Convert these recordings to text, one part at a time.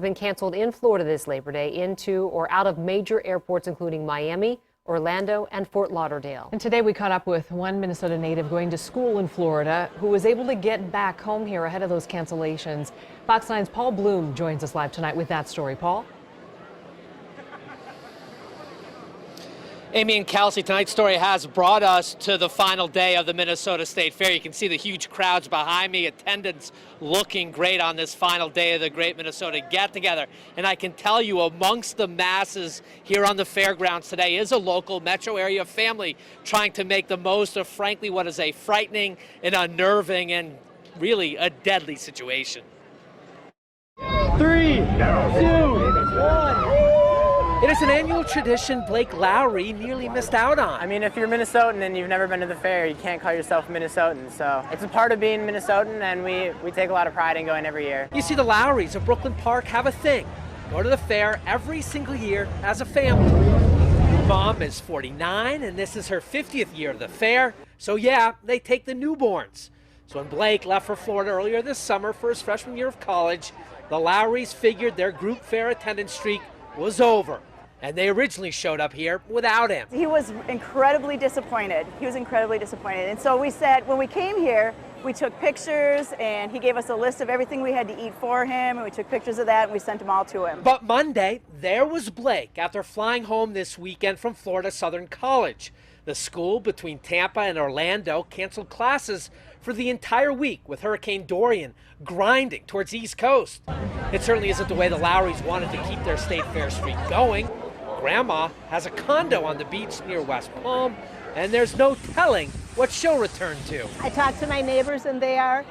Been canceled in Florida this Labor Day into or out of major airports, including Miami, Orlando, and Fort Lauderdale. And today we caught up with one Minnesota native going to school in Florida who was able to get back home here ahead of those cancellations. Fox 9's Paul Bloom joins us live tonight with that story. Paul? Amy and Kelsey, tonight's story has brought us to the final day of the Minnesota State Fair. You can see the huge crowds behind me, attendance looking great on this final day of the Great Minnesota Get-Together. And I can tell you, amongst the masses here on the fairgrounds today is a local metro area family trying to make the most of, frankly, what is a frightening and unnerving and really a deadly situation. 3, 2, 1. It is an annual tradition Blake Lowry nearly missed out on. I mean, if you're Minnesotan and you've never been to the fair, you can't call yourself Minnesotan. So it's a part of being Minnesotan, and we take a lot of pride in going every year. You see, the Lowrys of Brooklyn Park have a thing. Go to the fair every single year as a family. Mom is 49, and this is her 50th year of the fair. So yeah, they take the newborns. So when Blake left for Florida earlier this summer for his freshman year of college, the Lowrys figured their group fair attendance streak was over. And they originally showed up here without him. He was incredibly disappointed. And so we said, when we came here, we took pictures and he gave us a list of everything we had to eat for him, and we took pictures of that and we sent them all to him. But Monday, there was Blake after flying home this weekend from Florida Southern College. The school between Tampa and Orlando canceled classes for the entire week with Hurricane Dorian grinding towards the East Coast. It certainly isn't the way the Lowrys wanted to keep their state fair streak going. Grandma has a condo on the beach near West Palm, and there's no telling what she'll return to. I talked to my neighbors, and they are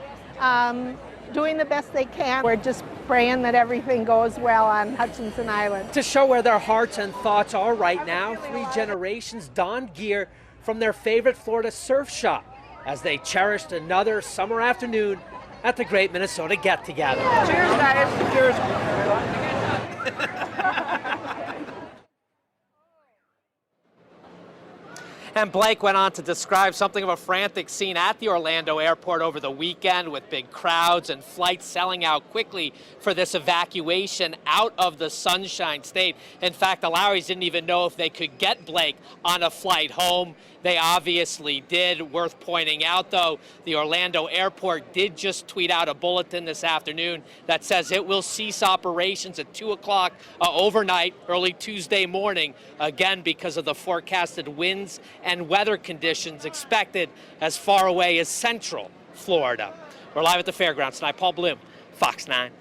doing the best they can. We're just praying that everything goes well on Hutchinson Island. To show where their hearts and thoughts are right now, 3 generations donned gear from their favorite Florida surf shop as they cherished another summer afternoon at the Great Minnesota Get-Together. Cheers, guys. Cheers. And Blake went on to describe something of a frantic scene at the Orlando airport over the weekend, with big crowds and flights selling out quickly for this evacuation out of the Sunshine State. In fact, the Lowrys didn't even know if they could get Blake on a flight home. They obviously did. Worth pointing out, though, the Orlando airport did just tweet out a bulletin this afternoon that says it will cease operations at 2 o'clock overnight, early Tuesday morning, again because of the forecasted winds and weather conditions expected as far away as central Florida. We're live at the fairgrounds tonight. Paul Bloom, Fox 9.